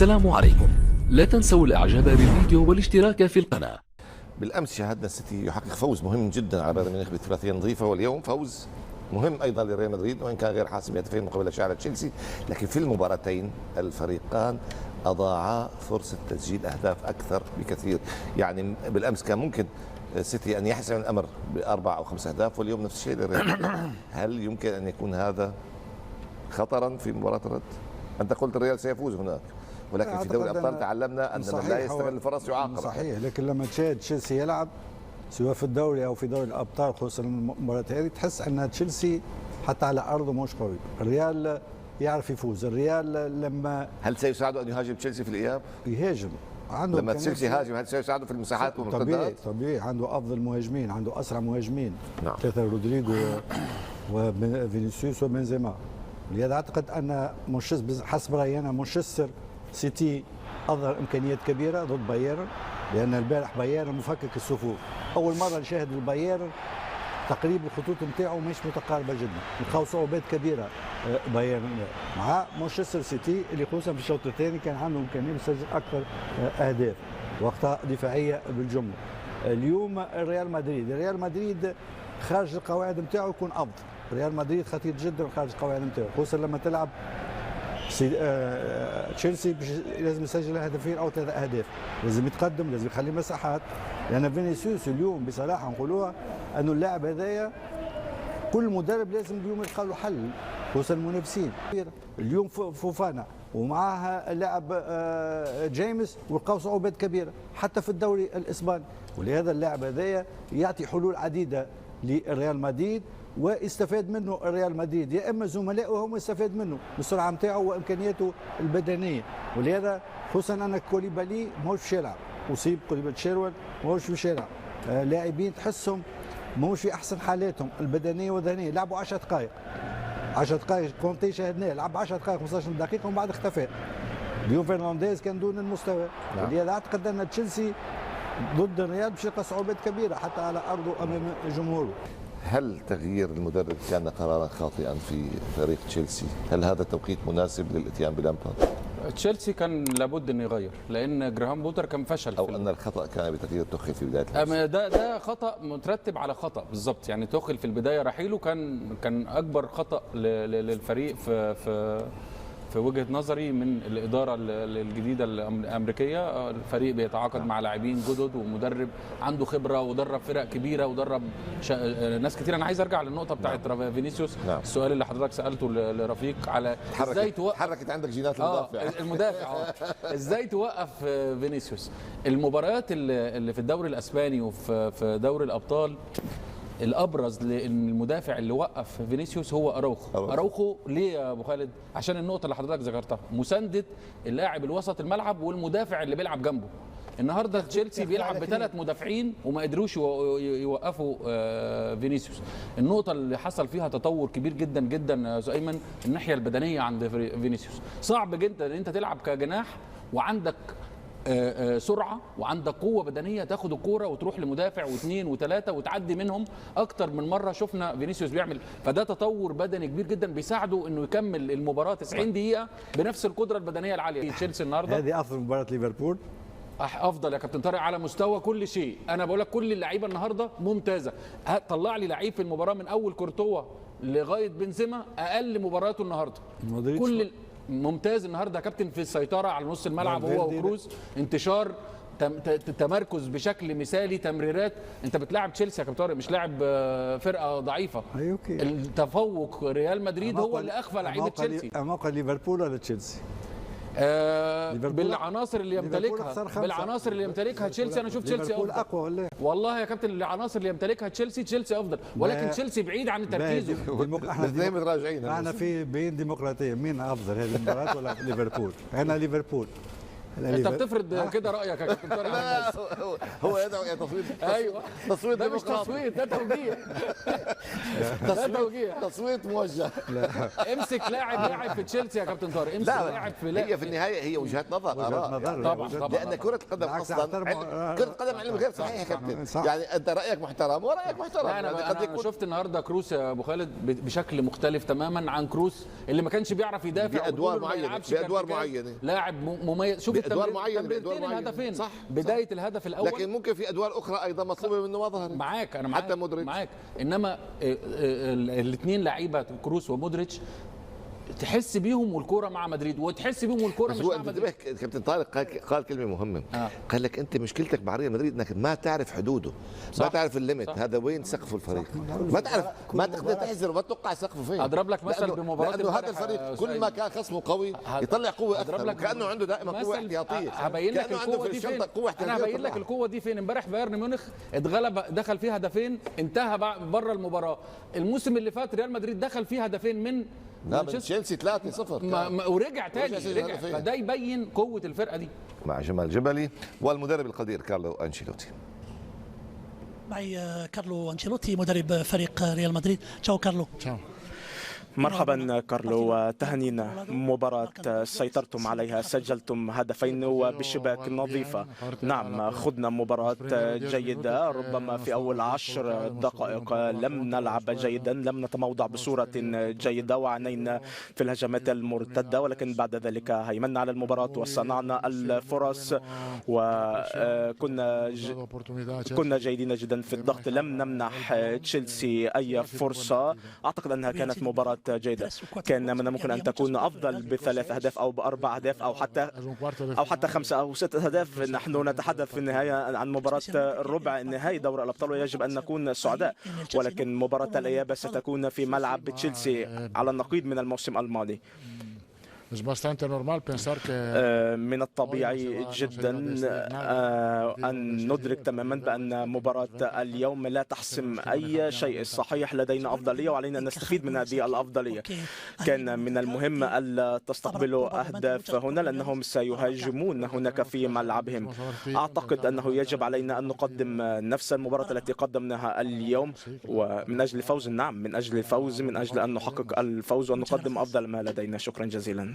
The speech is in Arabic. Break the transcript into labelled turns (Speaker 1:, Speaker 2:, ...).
Speaker 1: السلام عليكم. لا تنسوا الاعجاب بالفيديو والاشتراك في القناة.
Speaker 2: بالامس شاهدنا السيتي يحقق فوز مهم جدا على بايرن ميونخ بثلاثيه نظيفه، واليوم فوز مهم ايضا لريال مدريد وان كان غير حاسم بهدفين مقابل شعار تشيلسي، لكن في المباراتين الفريقان اضاعا فرصه تسجيل اهداف اكثر بكثير. يعني بالامس كان ممكن السيتي ان يحسم الامر باربع او خمس اهداف، واليوم نفس الشيء للريال. هل يمكن ان يكون هذا خطرا في مباراه الرد؟ انت قلت الريال سيفوز هناك، ولكن في دوري الابطال تعلمنا ان من لا يستغل الفرص يعاقب.
Speaker 3: صحيح، لكن لما تشاهد تشيلسي يلعب سواء في الدوري او في دوري الابطال، خصوصا المباريات هذه، تحس ان تشيلسي حتى على ارضه مش قوي. الريال يعرف يفوز. الريال لما
Speaker 2: هل سيساعده ان يهاجم تشيلسي في الاياب؟
Speaker 3: يهاجم عنده
Speaker 2: لما تشيلسي يهاجم هل سيساعده في المساحات والمرتدات؟
Speaker 3: طبيعي عنده افضل مهاجمين، عنده اسرع مهاجمين.
Speaker 2: نعم.
Speaker 3: ثلاثه رودريجو وفينيسيوس وبنزيما. لهذا اعتقد ان حسب رايي انا مانشستر سيتي اظهر امكانيات كبيره ضد بايرن، لان البارح بايرن مفكك الصفوف. اول مره نشاهد البايرن تقريبا الخطوط نتاعو مش متقاربه جدا، لقاو صعوبات كبيره بايرن مع مانشستر سيتي اللي خصوصا في الشوط الثاني كان عنده امكانيه يسجل اكثر اهداف واخطاء دفاعيه بالجمله. اليوم الريال مدريد خارج القواعد نتاعو يكون افضل. ريال مدريد خطير جدا خارج القواعد نتاعو، خصوصا لما تلعب تشيلسي لازم يسجل هدفين او ثلاثه اهداف، لازم يتقدم، لازم يخلي مساحات. لان فينيسيوس اليوم بصراحه نقولوها انه اللاعب هذايا كل مدرب لازم اليوم يلقى له حل، خصوصا المنافسين. اليوم فوفانا ومعها اللاعب جيمس ولقاو صعوبات كبيره حتى في الدوري الاسباني، ولهذا اللاعب هذايا يعطي حلول عديده للريال مدريد واستفاد منه الريال مدريد، يا اما زملائه هم يستفاد منه بالسرعه نتاعو وامكانياته البدنيه. ولهذا خصوصا ان كوليبالي ماهوش باش يلعب، اصيب كوليبالي شيرويل ماهوش باش يلعب. لاعبين تحسهم ماهوش في احسن حالاتهم البدنيه والذهنيه. لعبوا 10 دقائق 10 دقائق كونتي شاهدناه لعب 10 دقائق 15 دقيقه ومن بعد اختفى. اليوم فرنانديز كان دون المستوى. لهذا اعتقد ان تشيلسي ضد الريال باش يلقى صعوبات كبيره حتى على ارضه امام جمهوره.
Speaker 2: هل تغيير المدرب كان قرارا خاطئا في فريق تشيلسي؟ هل هذا التوقيت مناسب للاتيان بلامبارد؟
Speaker 4: تشيلسي كان لابد انه يغير لان جراهام بوتر كان فشل
Speaker 2: او ان الخطا كان بتغيير توخيل في بدايه الموسم.
Speaker 4: ده خطا مترتب على خطا بالظبط. يعني توخيل في البدايه رحيله كان اكبر خطا للفريق في وجهه نظري من الاداره الجديده الامريكيه. الفريق بيتعاقد مع لاعبين جدد ومدرب عنده خبره ودرب فرق كبيره ودرب ناس كتير. انا عايز ارجع للنقطه بتاعت فينيسيوس. السؤال اللي حضرتك سالته لرفيق على ازاي
Speaker 2: حركت عندك جينات المدافع.
Speaker 4: المدافع ازاي توقف فينيسيوس. المباريات اللي في الدوري الاسباني وفي دوري الابطال الابرز لان المدافع اللي وقف فينيسيوس هو اراوخو. ليه يا ابو خالد؟ عشان النقطه اللي حضرتك ذكرتها، مسانده اللاعب الوسط الملعب والمدافع اللي بيلعب جنبه. النهارده تشيلسي بيلعب بثلاث مدافعين وما قدروش يوقفوا فينيسيوس. النقطه اللي حصل فيها تطور كبير جدا جدا يا ايمن الناحيه البدنيه عند فينيسيوس. صعب جدا ان انت تلعب كجناح وعندك سرعه وعندك قوه بدنيه تاخد الكوره وتروح لمدافع واثنين وثلاثه وتعدي منهم. اكتر من مره شفنا فينيسيوس بيعمل، فده تطور بدني كبير جدا بيساعده انه يكمل المباراه 90 دقيقه بنفس القدره البدنيه العاليه. تشيلسي النهارده
Speaker 3: هذه افضل مباراه ليفربول.
Speaker 4: افضل يا كابتن طارق على مستوى كل شيء. انا بقول لك كل اللعيبه النهارده ممتازه. طلع لي لعيب في المباراه من اول كورتوا لغايه بنزيما اقل مباراته النهارده. كل ممتاز النهارده يا كابتن في السيطره على نص الملعب هو وكروز، انتشار، تمركز بشكل مثالي، تمريرات. انت بتلاعب تشيلسي يا كابتن طارق، مش لاعب فرقه ضعيفه. التفوق ريال مدريد هو اللي اخفى لعيبه تشيلسي.
Speaker 3: موقع ليفربول ولا تشيلسي؟
Speaker 4: بالعناصر اللي يمتلكها تشيلسي. انا شفت تشيلسي افضل
Speaker 3: اقوى ولا
Speaker 4: والله يا كابتن. العناصر اللي يمتلكها تشيلسي افضل، ولكن تشيلسي بعيد عن تركيزه.
Speaker 2: احنا دايما راجعين.
Speaker 3: احنا في بين ديمقراطيه، مين افضل هذه المباراه ولا ليفربول؟ انا ليفربول.
Speaker 4: انت بتفرض كده رايك يا كابتن طارق على الناس.
Speaker 2: هو يدعو الى تصويت.
Speaker 4: ايوه
Speaker 2: تصويت
Speaker 4: ده مش
Speaker 2: ديمقراطي.
Speaker 4: تصويت، ده توجيه. ده توجيه.
Speaker 2: تصويت موجه.
Speaker 4: امسك لاعب في تشيلسي يا كابتن طارق، امسك
Speaker 2: لا
Speaker 4: لاعب في
Speaker 2: هي في النهايه هي وجهات نظر، اراء.
Speaker 4: طبعا طبعا.
Speaker 2: لان كره القدم
Speaker 3: بالعكس
Speaker 2: اصلا كره القدم علم غير صحيح يا كابتن. يعني انت رايك محترم ورايك محترم.
Speaker 4: لا انا
Speaker 2: قد
Speaker 4: انا شفت النهارده كروس يا ابو خالد بشكل مختلف تماما عن كروس اللي ما كانش بيعرف يدافع
Speaker 2: بأدوار
Speaker 4: وطول ما
Speaker 2: معينة،
Speaker 4: يلعبش
Speaker 2: بأدوار
Speaker 4: كارتكاز.
Speaker 2: معينة.
Speaker 4: لاعب مميز. شوف
Speaker 2: بأدوار معينة، بأدوار
Speaker 4: تمريرتين
Speaker 2: معينة.
Speaker 4: الهدفين
Speaker 2: صح،
Speaker 4: بدايه الهدف الاول.
Speaker 2: لكن ممكن في ادوار اخرى ايضا مطلوبه منه ما ظهرت.
Speaker 4: معاك انا معاك
Speaker 2: حتى مودريتش.
Speaker 4: معاك انما الاثنين لعيبه كروس ومودريتش تحس بيهم والكوره مع مدريد، وتحس بيهم والكوره
Speaker 2: بس
Speaker 4: مش
Speaker 2: هو
Speaker 4: مع
Speaker 2: انت
Speaker 4: مدريد.
Speaker 2: انتبه كابتن طارق قال كلمه مهمه. قال لك انت مشكلتك مع ريال مدريد انك ما تعرف حدوده، ما تعرف الليمت، هذا وين سقف الفريق، ما تعرف، ما تقدر تحزر وما تتوقع سقفه فين.
Speaker 4: اضرب لك مثل بمباراه
Speaker 2: لانه هذا الفريق كل ما كان خصمه قوي يطلع قوه اكثر، كانه عنده دائما قوه احتياطيه.
Speaker 4: هبين لك القوه دي فين. انا هبين لك القوه دي فين. امبارح بايرن ميونخ اتغلب، دخل فيه هدفين، انتهى بره المباراه. الموسم اللي فات ريال مدريد دخل فيه هدفين من
Speaker 2: لا من تشيلسي 3-0
Speaker 4: ورجع تاني رجع. فده يبين قوه الفرقه دي.
Speaker 2: مع جمال جبلي والمدرب القدير كارلو أنشيلوتي.
Speaker 5: معي كارلو أنشيلوتي مدرب فريق ريال مدريد. تشاو كارلو.
Speaker 6: تشاو.
Speaker 7: مرحبا كارلو وتهانينا. مباراة سيطرتم عليها، سجلتم هدفين وبشباك نظيفة. نعم خضنا مباراة جيدة، ربما في أول 10 دقائق لم نلعب جيدا، لم نتموضع بصورة جيدة وعنينا في الهجمات المرتدة، ولكن بعد ذلك هيمنا على المباراة وصنعنا الفرص وكنا كنا جيدين جدا في الضغط. لم نمنح تشيلسي أي فرصة. أعتقد أنها كانت مباراة جيدة، كان من الممكن أن تكون أفضل ب3 أهداف أو ب4 أهداف أو حتى 5 أو 6 أهداف. نحن نتحدث في النهاية عن مباراة الربع النهائي دوري الأبطال ويجب أن نكون سعداء، ولكن مباراة الإياب ستكون في ملعب تشيلسي على النقيض من الموسم الماضي. من الطبيعي جدا أن ندرك تماما بأن مباراة اليوم لا تحسم أي شيء. صحيح لدينا أفضلية وعلينا أن نستفيد من هذه الأفضلية. كان من المهم ألا تستقبلوا أهداف هنا لأنهم سيهاجمون هناك في ملعبهم. أعتقد أنه يجب علينا أن نقدم نفس المباراة التي قدمناها اليوم ومن أجل الفوز. نعم من أجل الفوز، من أجل أن نحقق الفوز ونقدم أفضل ما لدينا. شكرا جزيلا.